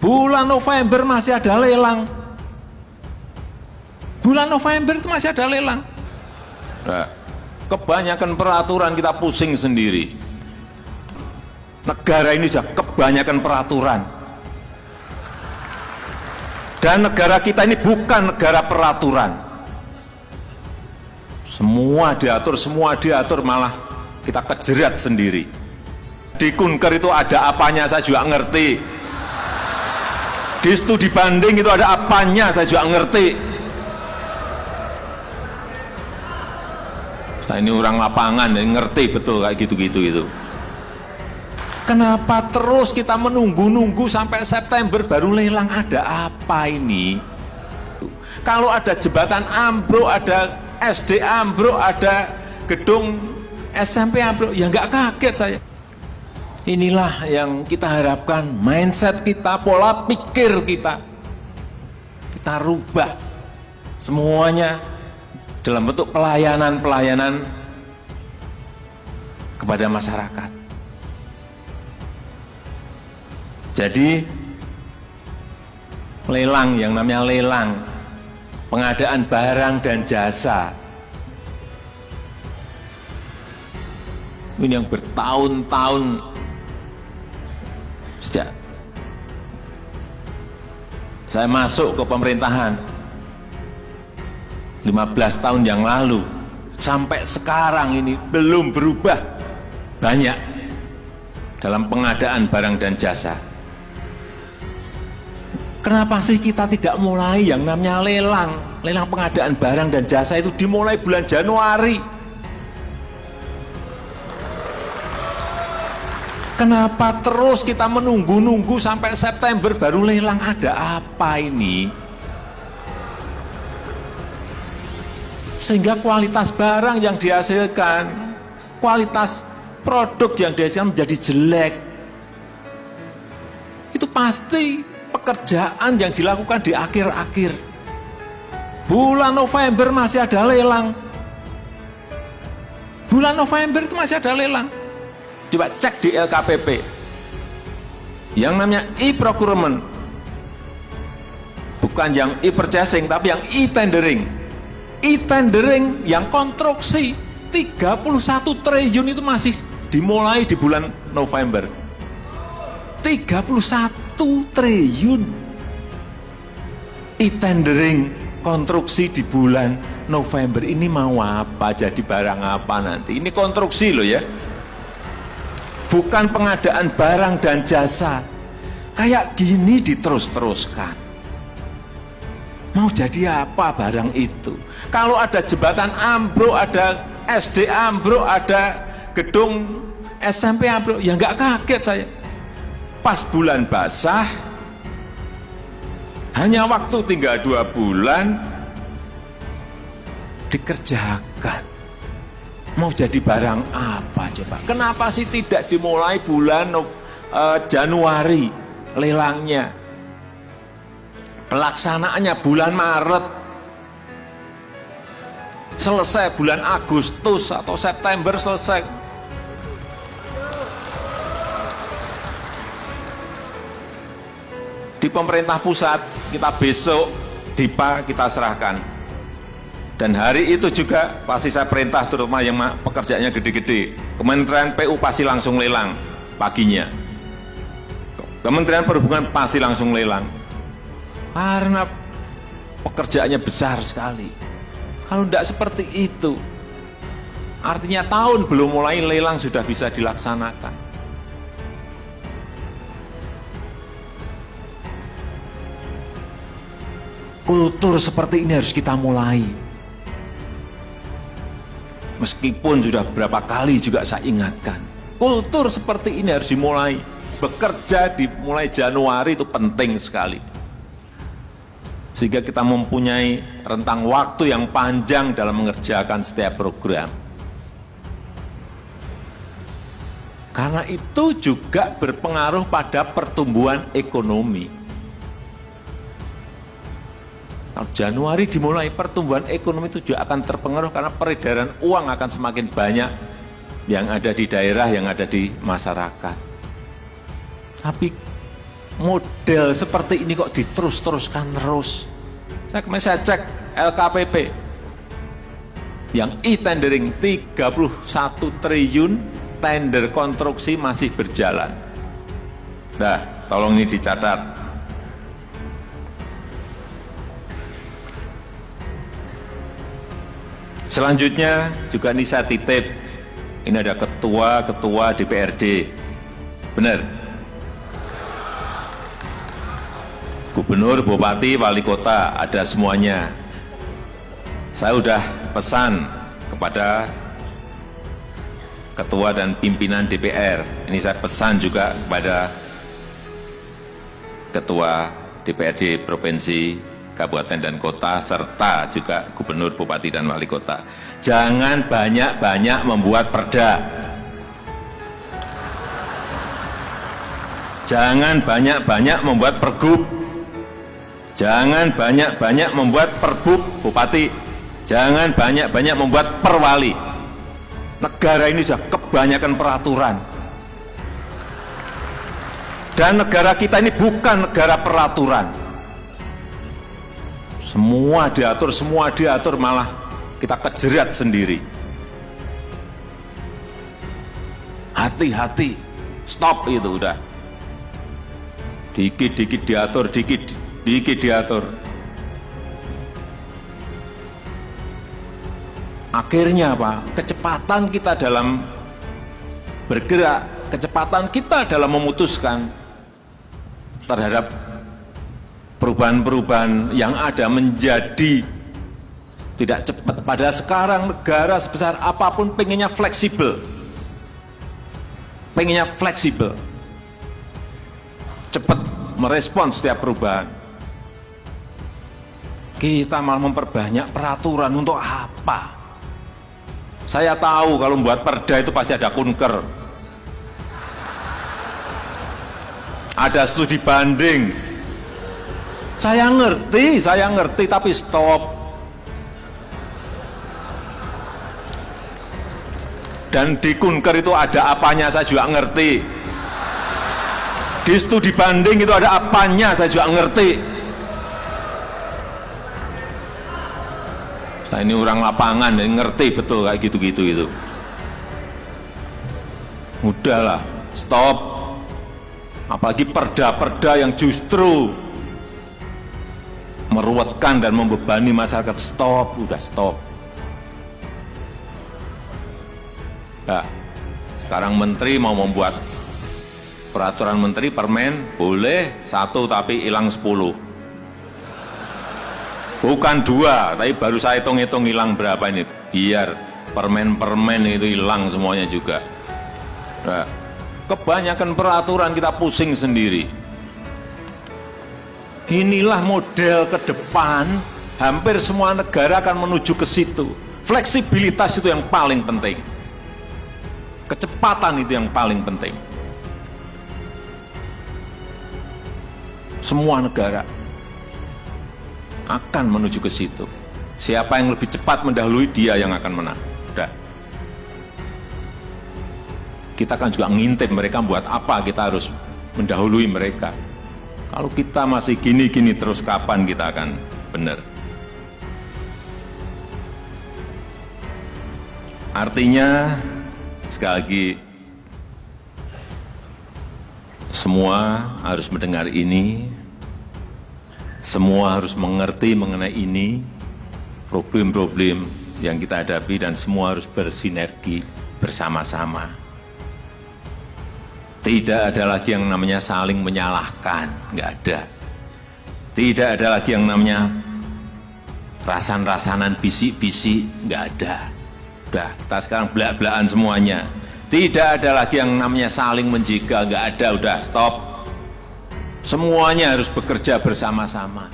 Bulan November masih ada lelang. Bulan November itu masih ada lelang. Nah, kebanyakan peraturan kita pusing sendiri. Negara ini sudah kebanyakan peraturan. Dan negara kita ini bukan negara peraturan. Semua diatur, malah kita kejerat sendiri. Di Kunker itu ada apanya saya juga ngerti. Di studi banding itu ada apanya saya juga ngerti. Saya ini orang lapangan, ngerti betul kayak gitu-gitu itu. Kenapa terus kita menunggu-nunggu sampai September baru lelang? Ada apa ini? Kalau ada jembatan ambruk, ada SD ambruk, ada gedung SMP ambruk, ya nggak kaget saya. Inilah yang kita harapkan, mindset kita, pola pikir kita rubah semuanya dalam bentuk pelayanan kepada masyarakat. Jadi lelang, yang namanya lelang, pengadaan barang dan jasa, ini yang bertahun-tahun sejak saya masuk ke pemerintahan 15 tahun yang lalu sampai sekarang ini belum berubah banyak dalam pengadaan barang dan jasa. Kenapa sih kita tidak mulai yang namanya lelang pengadaan barang dan jasa itu dimulai bulan Januari? Kenapa terus kita menunggu-nunggu sampai September baru lelang? Ada apa ini? Sehingga kualitas barang yang dihasilkan, kualitas produk yang dihasilkan menjadi jelek. Itu pasti pekerjaan yang dilakukan di akhir-akhir. Bulan November masih ada lelang. Bulan November itu masih ada lelang. Coba cek di LKPP. Yang namanya e-procurement. Bukan yang e-purchasing, tapi yang e-tendering. E-tendering yang konstruksi 31 triliun itu masih dimulai di bulan November. 31 triliun e-tendering konstruksi di bulan November. Ini mau apa? Jadi barang apa nanti? Ini konstruksi loh ya. Bukan pengadaan barang dan jasa. Kayak gini diterus-teruskan. Mau jadi apa barang itu? Kalau ada jembatan ambruk, ada SD ambruk, ada gedung SMP ambruk, ya nggak kaget saya. Pas bulan basah, hanya waktu tinggal 2 bulan, dikerjakan. Mau jadi barang apa coba? Kenapa sih tidak dimulai bulan Januari lelangnya? Pelaksanaannya bulan Maret, selesai bulan Agustus atau September selesai. Di pemerintah pusat kita besok DIPA kita serahkan. Dan hari itu juga pasti saya perintah terutama yang pekerjaannya gede-gede. Kementerian PU pasti langsung lelang paginya. Kementerian Perhubungan pasti langsung lelang. Karena pekerjaannya besar sekali. Kalau tidak seperti itu, artinya tahun belum mulai lelang sudah bisa dilaksanakan. Kultur seperti ini harus kita mulai. Meskipun sudah berapa kali juga saya ingatkan, kultur seperti ini harus dimulai. Bekerja dimulai Januari itu penting sekali. Sehingga kita mempunyai rentang waktu yang panjang dalam mengerjakan setiap program. Karena itu juga berpengaruh pada pertumbuhan ekonomi. Kalau Januari dimulai, pertumbuhan ekonomi itu juga akan terpengaruh karena peredaran uang akan semakin banyak yang ada di daerah, yang ada di masyarakat. Tapi model seperti ini kok diterus-teruskan terus. Saya cek LKPP yang e-tendering 31 triliun tender konstruksi masih berjalan. Nah, tolong ini dicatat. Selanjutnya juga ini saya titip, ini ada ketua DPRD, benar? Gubernur, bupati, wali kota, ada semuanya. Saya sudah pesan kepada ketua dan pimpinan DPR, ini saya pesan juga kepada ketua DPRD Provinsi, Kabupaten dan Kota, serta juga Gubernur, Bupati, dan Wali Kota. Jangan banyak-banyak membuat perda. Jangan banyak-banyak membuat pergub. Jangan banyak-banyak membuat perbub, Bupati. Jangan banyak-banyak membuat perwali. Negara ini sudah kebanyakan peraturan. Dan negara kita ini bukan negara peraturan. Semua diatur, malah kita kejerat sendiri. Hati-hati, stop itu udah. Dikit-dikit diatur, dikit diatur. Akhirnya apa? Kecepatan kita dalam bergerak, kecepatan kita dalam memutuskan terhadap perubahan-perubahan yang ada menjadi tidak cepat. Pada sekarang negara sebesar apapun pengennya fleksibel. Pengennya fleksibel. Cepat merespons setiap perubahan. Kita malah memperbanyak peraturan untuk apa? Saya tahu kalau membuat perda itu pasti ada kunker. Ada studi banding. Saya ngerti, tapi stop. Dan di kunker itu ada apanya saya juga ngerti. Di studi banding itu ada apanya saya juga ngerti. Saya ini orang lapangan, ngerti betul kayak gitu-gitu itu. Udahlah, stop. Apalagi perda-perda yang justru meruwetkan dan membebani masyarakat, stop, udah stop. Nah, sekarang menteri mau membuat peraturan menteri, permen, boleh 1 tapi hilang 10. Bukan 2, tapi baru saya hitung-hitung hilang berapa ini, biar permen-permen itu hilang semuanya juga. Nah, kebanyakan peraturan kita pusing sendiri. Inilah model ke depan, hampir semua negara akan menuju ke situ. Fleksibilitas itu yang paling penting. Kecepatan itu yang paling penting. Semua negara akan menuju ke situ. Siapa yang lebih cepat mendahului, dia yang akan menang. Udah. Kita kan juga ngintip mereka buat apa, kita harus mendahului mereka. Kalau kita masih gini-gini terus, kapan kita akan benar? Artinya, sekali lagi, semua harus mendengar ini, semua harus mengerti mengenai ini, problem-problem yang kita hadapi, dan semua harus bersinergi bersama-sama. Tidak ada lagi yang namanya saling menyalahkan, nggak ada. Tidak ada lagi yang namanya rasan-rasanan bisik-bisik, nggak ada. Udah, kita sekarang belak-belakan semuanya. Tidak ada lagi yang namanya saling menjaga, nggak ada, udah stop. Semuanya harus bekerja bersama-sama.